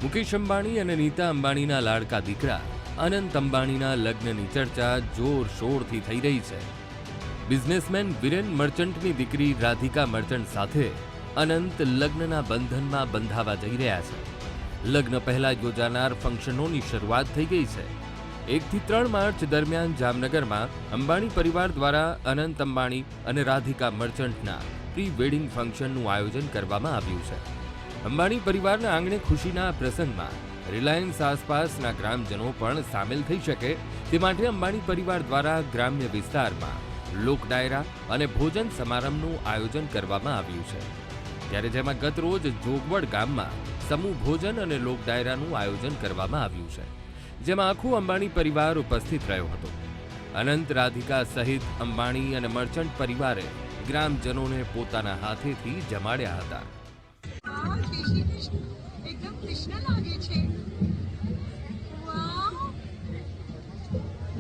મુકેશ અંબાણી અને નીતા અંબાણીના લાડકા દીકરા અનંત અંબાણીના લગ્નની ચર્ચા જોરશોરથી થઈ રહી છે। બિઝનેસમેન વિરેન મર્ચન્ટની દીકરી રાધિકા મર્ચન્ટ સાથે અનંત લગ્નના બંધનમાં બંધાવા જઈ રહ્યા છે। લગ્ન પહેલા યોજાનાર ફંક્શનોની શરૂઆત થઈ ગઈ છે। 1 થી 3 માર્ચ દરમિયાન જામનગરમાં અંબાણી પરિવાર દ્વારા અનંત અંબાણી અને રાધિકા મર્ચન્ટના પ્રી વેડિંગ ફંક્શનનું આયોજન કરવામાં આવ્યું છે। અંબાણી પરિવારના આંગણે ખુશીના પ્રસંગમાં રિલાયન્સ આસપાસના ગ્રામજનો પણ સામેલ થઈ શકે તે માટે અંબાણી પરિવાર દ્વારા ગ્રામ્ય વિસ્તારમાં લોક ડાયરા અને ભોજન સમારંભનું આયોજન કરવામાં આવ્યું છે। ત્યારે જેમાં ગત રોજ જોગવડ ગામમાં સમૂહ ભોજન અને લોક ડાયરાનું આયોજન કરવામાં આવ્યું છે, જેમાં આખું અંબાણી પરિવાર ઉપસ્થિત રહ્યો હતો। અનંત, રાધિકા સહિત અંબાણી અને મર્ચન્ટ પરિવારે ગ્રામજનોને પોતાના હાથેથી જમાડ્યા હતા। एकदम कृष्ण लागे छे। वाव,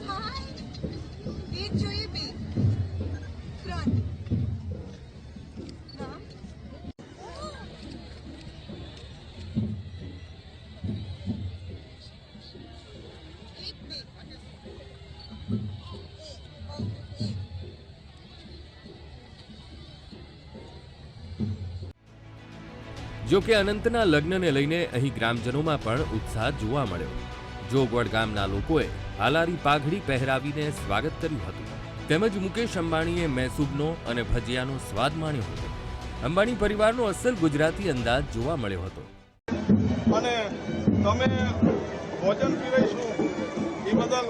हाय, एक જોઈએ બે, ત્રણ, ના, એક બે, જો કે અનંતના લગ્નને લઈને અહીં ગ્રામજનોમાં પણ ઉત્સાહ જોવા મળ્યો। જોગવડ ગામના લોકોએ હાલારી પાઘડી પહેરાવીને સ્વાગત કર્યું હતું, તેમજ મુકેશ અંબાણીએ મૈસૂબનો અને ભજીયાનો સ્વાદ માણ્યો હતો। અંબાણી પરિવારનો અસલ ગુજરાતી અંદાજ જોવા મળ્યો હતો। અને તમે ભોજન પીરસશું એ બદલ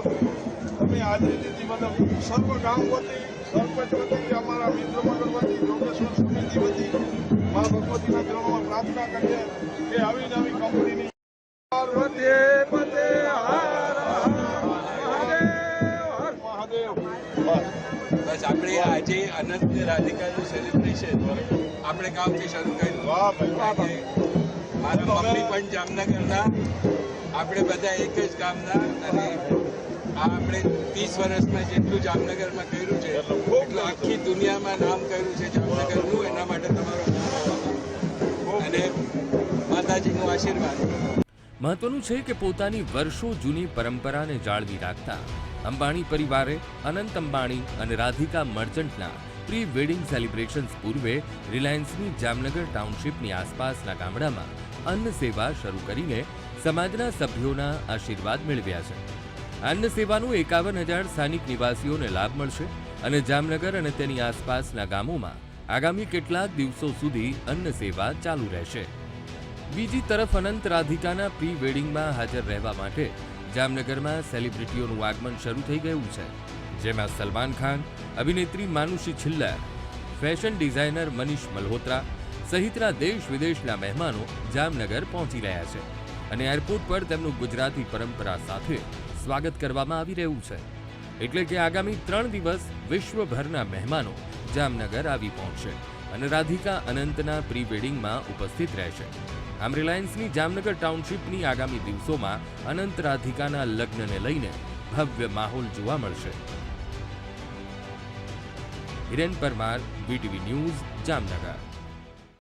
તમે હાજરી દીધી બદલ સર્વ ગામ વતી, સરપંચ વતી, અમારા મિત્ર મંડળ વતી, યોગેશ્વર સમિતિ વતી મા ભગવતીના ચરણોમાં પ્રાર્થના કરીએ કે આવી નવી કંપનીની બસ આપણે આજે અનંત રાધિકાનું સેલિબ્રેશન આપણે ગામથી શરૂ કર્યું। મારા મમ્મી પણ જામનગરના, આપણે બધા એક જ ગામના, અને આ આપણે 30 વર્ષમાં જેટલું જામનગરમાં કર્યું છે એટલું આખી દુનિયામાં નામ કર્યું છે જામનગરનું। એના માટે તમારો અને માતાજીનો આશીર્વાદ। મહત્વનું છે કે પોતાની વર્ષો જૂની પરંપરાને જાળવી રાખતા અંબાણી પરિવારે અનંત અંબાણી અને રાધિકા મર્ચન્ટના પ્રી વેડિંગ સેલિબ્રેશન્સ પૂર્વે રિલાયન્સની જામનગર ટાઉનશીપની આસપાસના ગામડામાં અન્ન સેવા શરૂ કરીને સમાજના સભ્યોના આશીર્વાદ મેળવ્યા છે। અન્ન સેવાનું 51,000 સ્થાનિક નિવાસીઓને લાભ મળશે અને જામનગર અને તેની આસપાસના ગામોમાં આગામી કેટલાક દિવસો સુધી અન્ન સેવા ચાલુ રહેશે। બીજી તરફ અનંત રાધિકાના પ્રી વેડિંગમાં હાજર રહેવા માટે જામનગરમાં સેલિબ્રિટીઓનું આગમન શરૂ થઈ ગયું છે, જેમાં સલમાન ખાન, અભિનેત્રી માનુષી છિલ્લર, ફેશન ડિઝાઇનર મનીષ મલ્હોત્રા સહિતના દેશ વિદેશના મહેમાનો જામનગર પહોંચી રહ્યા છે અને એરપોર્ટ પર તેમનું ગુજરાતી પરંપરા સાથે સ્વાગત કરવામાં આવી રહ્યું છે। એટલે કે આગામી 3 દિવસ વિશ્વભરના મહેમાનો જામનગર આવી પહોંચશે અને રાધિકા અનંતના પ્રી વેડિંગમાં ઉપસ્થિત રહેશે। આમ રિલાયન્સની જામનગર ટાઉનશીપની આગામી દિવસોમાં અનંત રાધિકાના લગ્નને લઈને ભવ્ય માહોલ જોવા મળશે। Hiren Parmar, VTV news, Jamnagar.